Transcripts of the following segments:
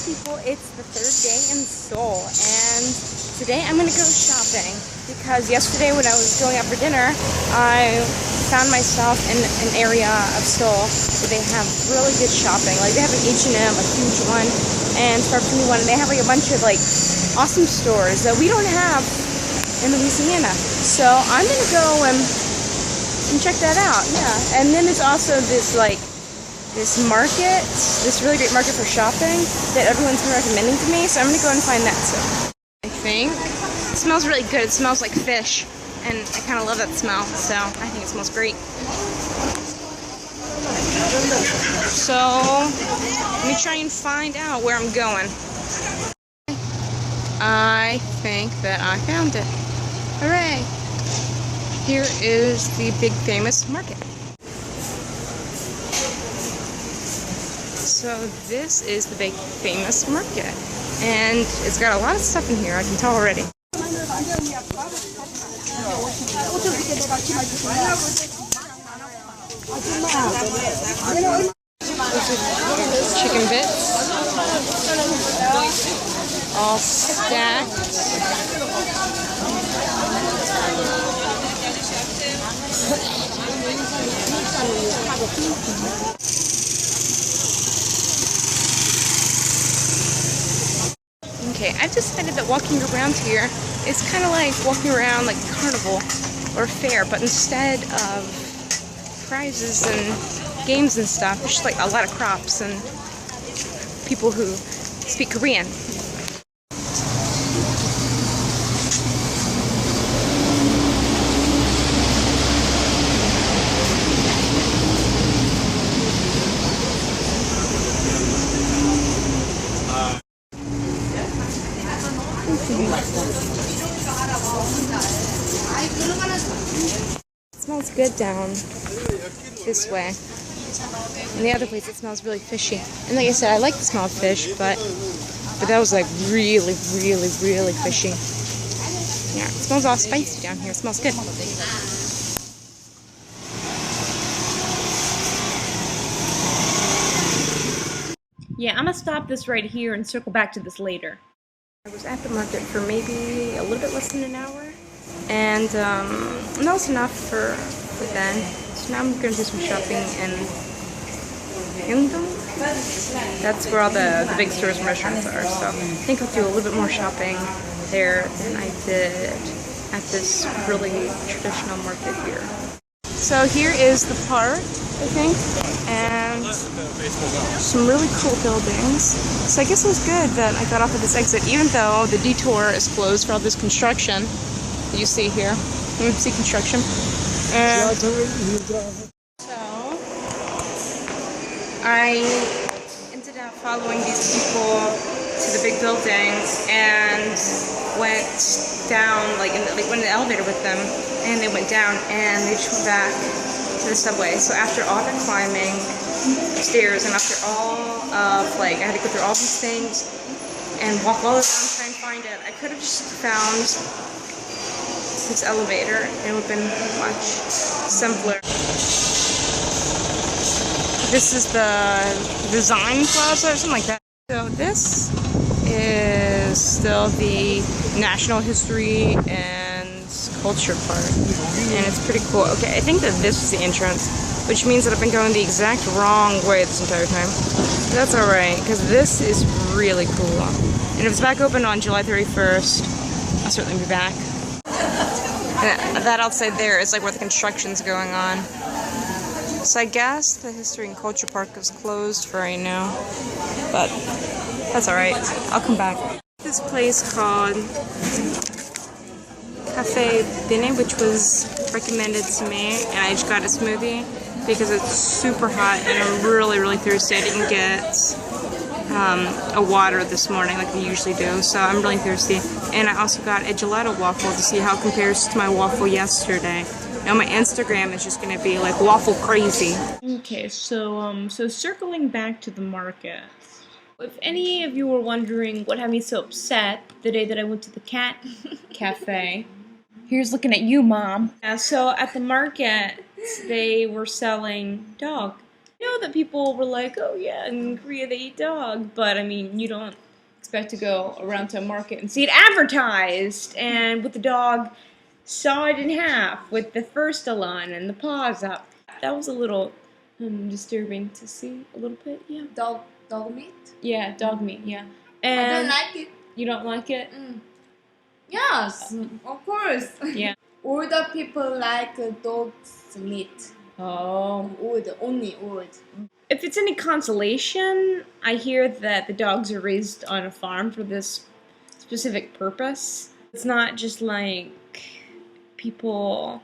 People, it's the third day in Seoul, and today I'm gonna go shopping because yesterday when I was going out for dinner, I found myself in an area of Seoul where they have really good shopping. Like they have an H&M, a huge one, and Forever 21, and they have like a bunch of like awesome stores that we don't have in Louisiana. So I'm gonna go and check that out. Yeah, and then there's also this this market, this really great market for shopping that everyone's been recommending to me, so I'm gonna go and find that soon. I think it smells really good. It smells like fish, and I kind of love that smell, so I think it smells great. So let me try and find out where I'm going. I think that I found it. Hooray! Here is the big famous market. So this is the big famous market, and it's got a lot of stuff in here, I can tell already. Chicken bits, all stacked. Okay, I've decided that walking around here is kind of like walking around like a carnival or a fair, but instead of prizes and games and stuff, it's just like a lot of crops and people who speak Korean. It smells good down this way. And the other place it smells really fishy. And like I said, I like the smell of fish, but that was like really, really, really fishy. Yeah, it smells all spicy down here. It smells good. Yeah, I'm gonna stop this right here and circle back to this later. I was at the market for maybe a little bit less than an hour, and that was enough for then. So now I'm going to do some shopping in DongDaeMun. That's where all the big stores and restaurants are, so I think I'll do a little bit more shopping there than I did at this really traditional market here. So here is the park, I think, and some really cool buildings. So I guess it was good that I got off at this exit, even though the detour is closed for all this construction that you see here. You see construction. And so I ended up following these people to the big buildings and went down, went in the elevator with them, and they went down and they just went back to the subway. So after all the climbing stairs and after all of I had to go through all these things and walk all around and try and find it, I could have just found this elevator. It would have been much simpler. This is the design plaza or something like that. So this is still the National History and Culture part, and it's pretty cool. Okay, I think that this is the entrance, which means that I've been going the exact wrong way this entire time. But that's alright, because this is really cool. And if it's back open on July 31st, I'll certainly be back. And that outside there is like where the construction's going on. So I guess the History and Culture Park is closed for right now, but that's alright. I'll come back. This place called Cafe Dine, which was recommended to me, and I just got a smoothie because it's super hot and I'm really, really thirsty. I didn't get a water this morning like I usually do, so I'm really thirsty. And I also got a gelato waffle to see how it compares to my waffle yesterday. Now my Instagram is just gonna be like waffle crazy. Okay, so circling back to the market. If any of you were wondering what had me so upset the day that I went to the cat cafe, here's looking at you, Mom. So at the market, they were selling dog I know that people were like, oh yeah, in Korea they eat dog, but I mean, you don't expect to go around to a market and see it advertised, and with the dog sawed in half with the first line and the paws up. That was a little disturbing to see a little bit, yeah. Dog meat? Yeah, dog meat, yeah. I And don't like it. you don't like it? Yes, of course. Yeah. Older people like dog's meat. Oh. Only old. If it's any consolation, I hear that the dogs are raised on a farm for this specific purpose. It's not just like people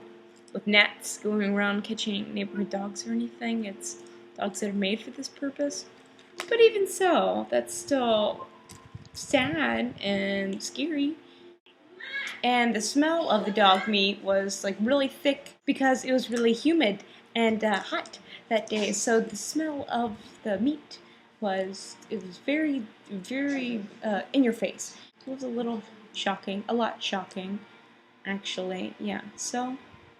with nets going around catching neighborhood dogs or anything. It's dogs that are made for this purpose. But even so, that's still sad and scary. And the smell of the dog meat was like really thick because it was really humid and hot that day. So the smell of the meat was very, very in your face. It was a little shocking, a lot shocking, actually. Yeah. So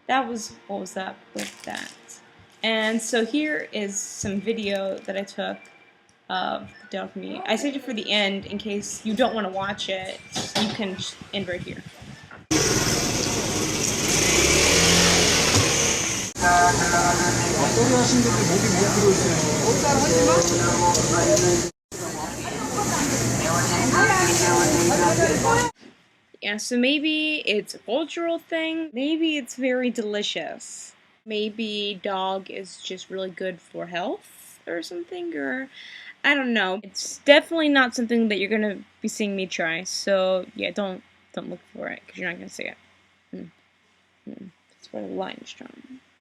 that was what was up with that. And so here is some video that I took of the dog meat. I saved it for the end in case you don't want to watch it. You can end right here. Yeah, so maybe it's a cultural thing. Maybe it's very delicious. Maybe dog is just really good for health or something, or I don't know. It's definitely not something that you're gonna be seeing me try. So yeah, don't look for it because you're not gonna see it. That's where the line is drawn.